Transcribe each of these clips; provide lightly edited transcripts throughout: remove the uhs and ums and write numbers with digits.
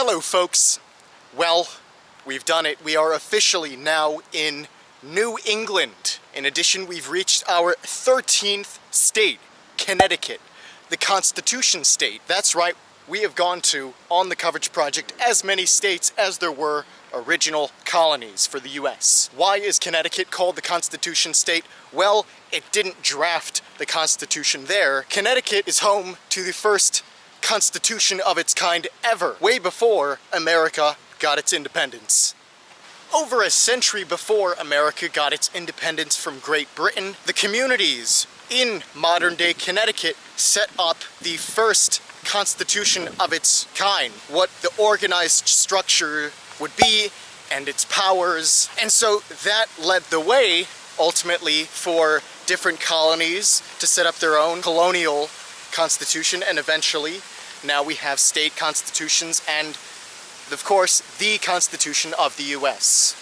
Hello folks. Well, we've done it. We are officially now in New England. In addition, we've reached our 13th state, Connecticut, the Constitution state. That's right, we have gone to, on the coverage project, as many states as there were original colonies for the US. Why is Connecticut called the Constitution state? Well, it didn't draft the Constitution there. Connecticut is home to the first Constitution of its kind ever, way before America got its independence. Over a century before America got its independence from Great Britain, the communities in modern-day Connecticut set up the first constitution of its kind, what the organized structure would be and its powers. And so that led the way, ultimately, for different colonies to set up their own colonial constitution, and eventually now we have state constitutions and, of course, the Constitution of the US.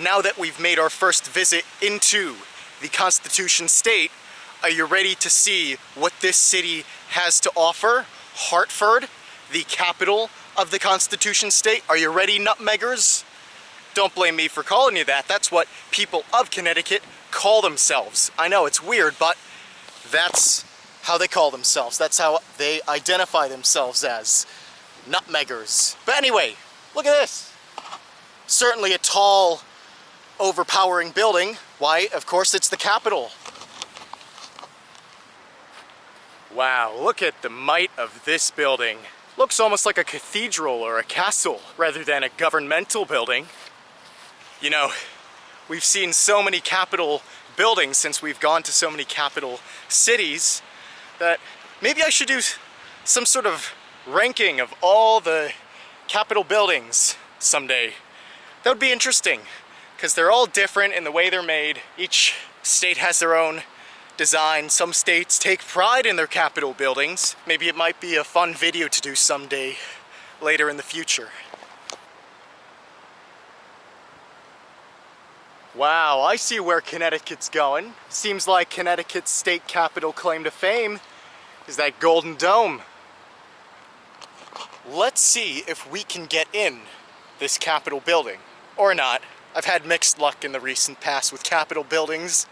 Now that we've made our first visit into the Constitution state, are you ready to see what this city has to offer? Hartford, the capital of the Constitution state. Are you ready, nutmeggers? Don't blame me for calling you that. That's what people of Connecticut call themselves. I know it's weird, but that's how they call themselves. That's how they identify themselves as, nutmeggers. But anyway, look at this. Certainly a tall, overpowering building. Why? Of course, it's the Capitol. Wow, look at the might of this building. Looks almost like a cathedral or a castle rather than a governmental building. You know, we've seen so many Capitol buildings since we've gone to so many capital cities that maybe I should do some sort of ranking of all the Capitol buildings someday. That would be interesting, because they're all different in the way they're made. Each state has their own design. Some states take pride in their Capitol buildings. Maybe it might be a fun video to do someday later in the future. Wow, I see where Connecticut's going. Seems like Connecticut's state capital claim to fame is that Golden Dome. Let's see if we can get in this Capitol building, or not. I've had mixed luck in the recent past with Capitol buildings.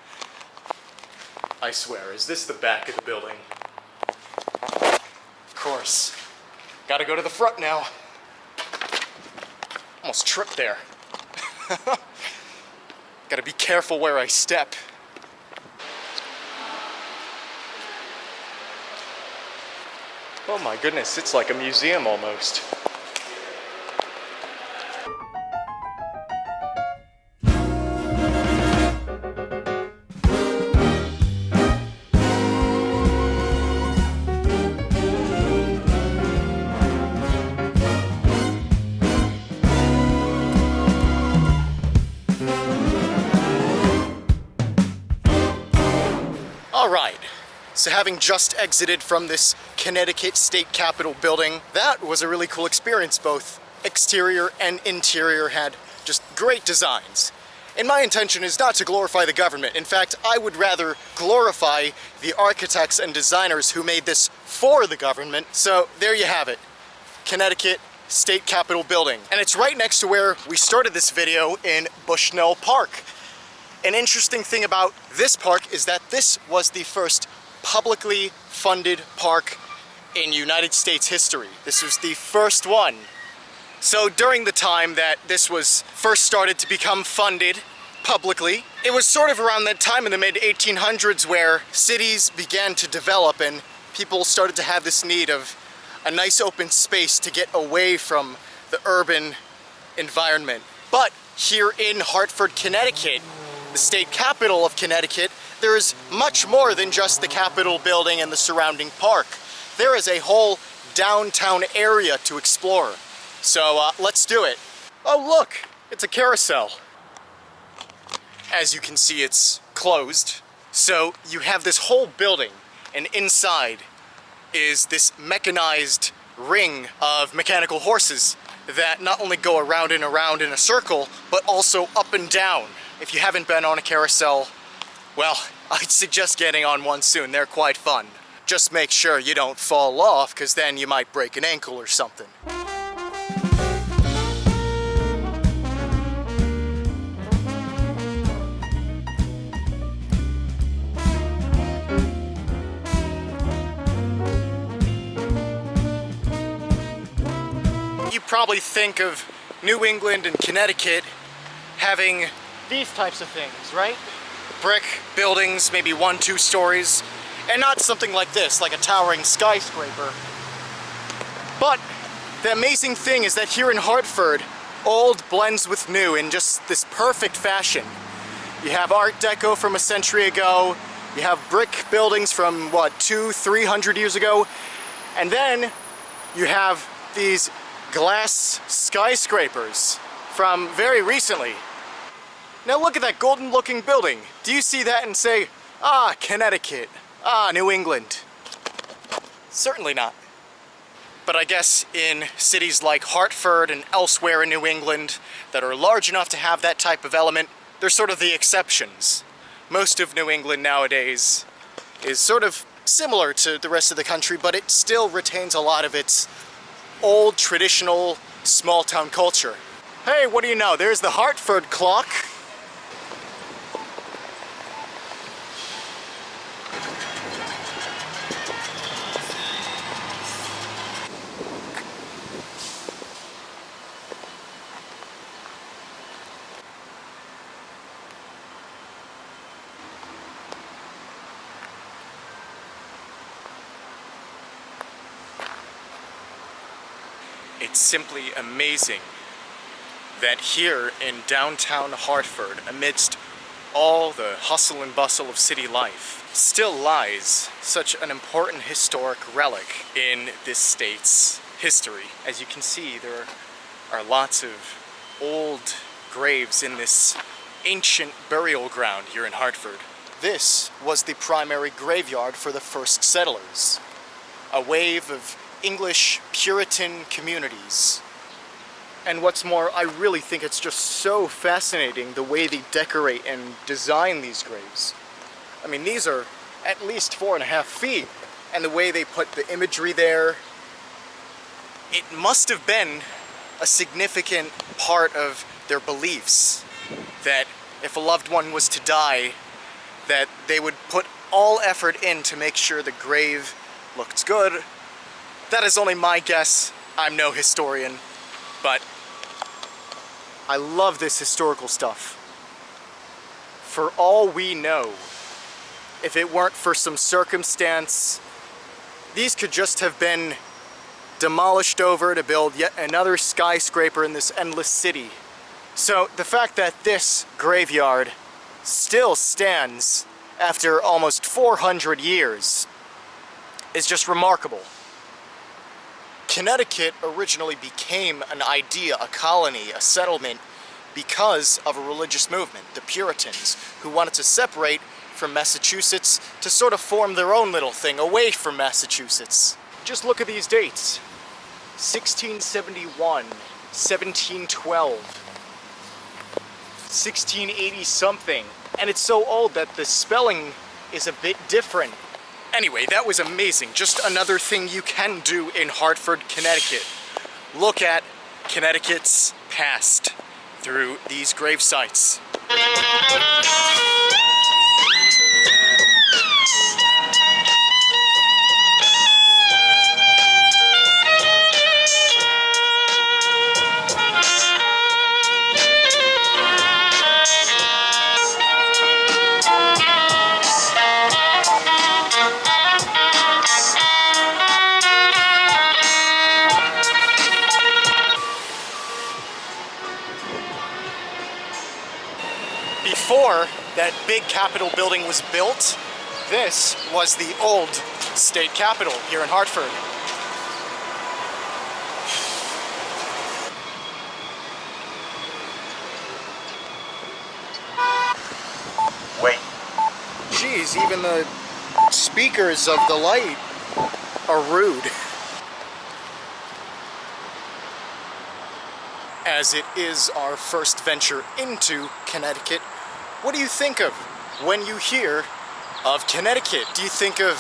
I swear, is this the back of the building? Of course. Gotta go to the front now. Almost tripped there. Gotta be careful where I step. Oh my goodness, it's like a museum almost. Alright, so having just exited from this Connecticut State Capitol building, that was a really cool experience. Both exterior and interior had just great designs. And my intention is not to glorify the government. In fact, I would rather glorify the architects and designers who made this for the government. So there you have it, Connecticut State Capitol building. And it's right next to where we started this video in Bushnell Park. An interesting thing about this park is that this was the first publicly funded park in United States history. This was the first one. So during the time that this was first started to become funded publicly, it was sort of around that time in the mid-1800s where cities began to develop and people started to have this need of a nice open space to get away from the urban environment. But here in Hartford, Connecticut, the state capital of Connecticut, there is much more than just the Capitol building and the surrounding park. There is a whole downtown area to explore. So let's do it. Oh look, it's a carousel. As you can see, it's closed. So you have this whole building, and inside is this mechanized ring of mechanical horses that not only go around and around in a circle, but also up and down. If you haven't been on a carousel, well, I'd suggest getting on one soon. They're quite fun. Just make sure you don't fall off, because then you might break an ankle or something. You probably think of New England and Connecticut having these types of things, right? Brick buildings, maybe 1-2 stories, and not something like this, like a towering skyscraper. But the amazing thing is that here in Hartford, old blends with new in just this perfect fashion. You have Art Deco from a century ago, you have brick buildings from, what, 200-300 years ago, and then you have these glass skyscrapers from very recently. Now look at that golden looking building. Do you see that and say, ah, Connecticut, ah, New England? Certainly not. But I guess in cities like Hartford and elsewhere in New England that are large enough to have that type of element, they're sort of the exceptions. Most of New England nowadays is sort of similar to the rest of the country, but it still retains a lot of its old traditional small town culture. Hey, what do you know? There's the Hartford clock. It's simply amazing that here in downtown Hartford, amidst all the hustle and bustle of city life, still lies such an important historic relic in this state's history. As you can see, there are lots of old graves in this ancient burial ground here in Hartford. This was the primary graveyard for the first settlers, a wave of English Puritan communities. And what's more, I really think it's just so fascinating the way they decorate and design these graves. I mean, these are at least 4.5 feet, and the way they put the imagery there, it must have been a significant part of their beliefs that if a loved one was to die, that they would put all effort in to make sure the grave looked good. That is only my guess. I'm no historian, but I love this historical stuff. For all we know, if it weren't for some circumstance, these could just have been demolished over to build yet another skyscraper in this endless city. So the fact that this graveyard still stands after almost 400 years is just remarkable. Connecticut originally became an idea, a colony, a settlement, because of a religious movement, the Puritans, who wanted to separate from Massachusetts to sort of form their own little thing away from Massachusetts. Just look at these dates. 1671, 1712, 1680 something, and it's so old that the spelling is a bit different. Anyway, that was amazing. Just another thing you can do in Hartford, Connecticut. Look at Connecticut's past through these grave sites. Before that big Capitol building was built, this was the old state capitol here in Hartford. Wait. Geez, even the speakers of the light are rude. As it is our first venture into Connecticut, what do you think of when you hear of Connecticut? Do you think of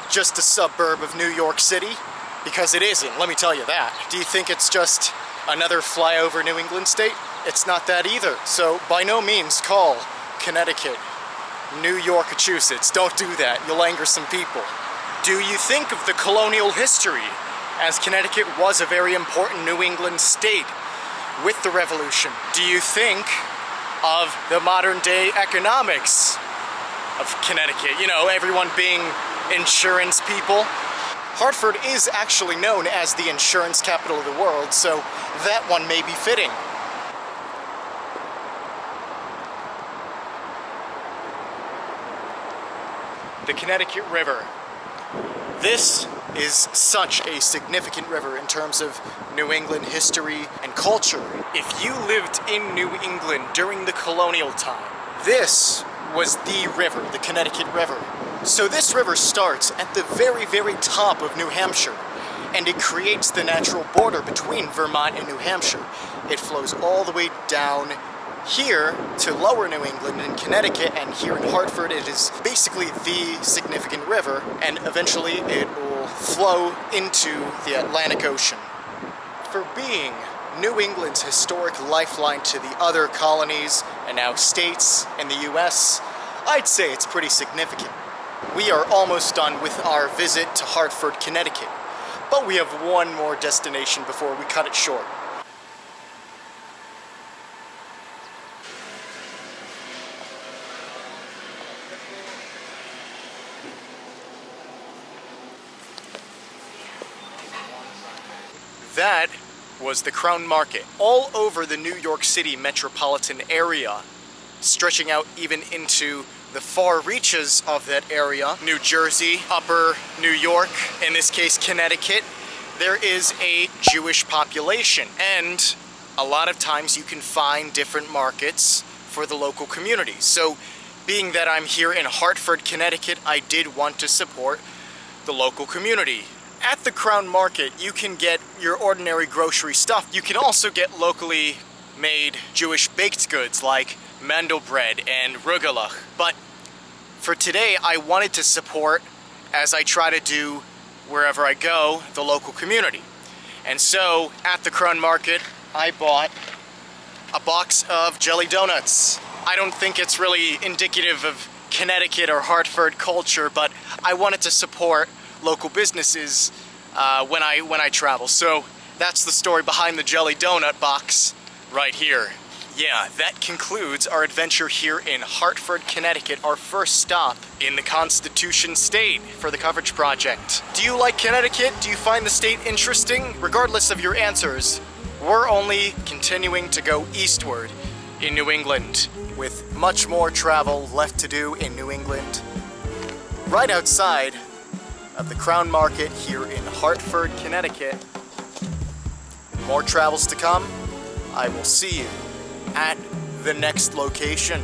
just a suburb of New York City? Because it isn't, let me tell you that. Do you think it's just another flyover New England state? It's not that either. So by no means call Connecticut New York-a-Chusets. Don't do that, you'll anger some people. Do you think of the colonial history, as Connecticut was a very important New England state with the Revolution? Do you think of the modern day economics of Connecticut? You know, everyone being insurance people. Hartford is actually known as the insurance capital of the world, so that one may be fitting. The Connecticut River. This is such a significant river in terms of New England history and culture. If you lived in New England during the colonial time, this was the river, the Connecticut River. So this river starts at the very, very top of New Hampshire, and it creates the natural border between Vermont and New Hampshire. It flows all the way down here to lower New England in Connecticut, and here in Hartford it is basically the significant river, and eventually it will flow into the Atlantic Ocean. For being New England's historic lifeline to the other colonies and now states in the US, I'd say it's pretty significant. We are almost done with our visit to Hartford, Connecticut, but we have one more destination before we cut it short. That was the Crown Market, all over the New York City metropolitan area, stretching out even into the far reaches of that area, New Jersey, Upper New York, in this case Connecticut. There is a Jewish population, and a lot of times you can find different markets for the local community. So being that I'm here in Hartford, Connecticut, I did want to support the local community. At the Crown Market, you can get your ordinary grocery stuff. You can also get locally made Jewish baked goods like mandel bread and rugelach. But for today, I wanted to support, as I try to do wherever I go, the local community. And so at the Crown Market, I bought a box of jelly donuts. I don't think it's really indicative of Connecticut or Hartford culture, but I wanted to support local businesses when I travel. So that's the story behind the jelly donut box right here. Yeah, that concludes our adventure here in Hartford, Connecticut, our first stop in the Constitution State for the coverage project. Do you like Connecticut? Do you find the state interesting? Regardless of your answers, we're only continuing to go eastward in New England, with much more travel left to do in New England. Right outside of the Crown Market here in Hartford, Connecticut. More travels to come. I will see you at the next location.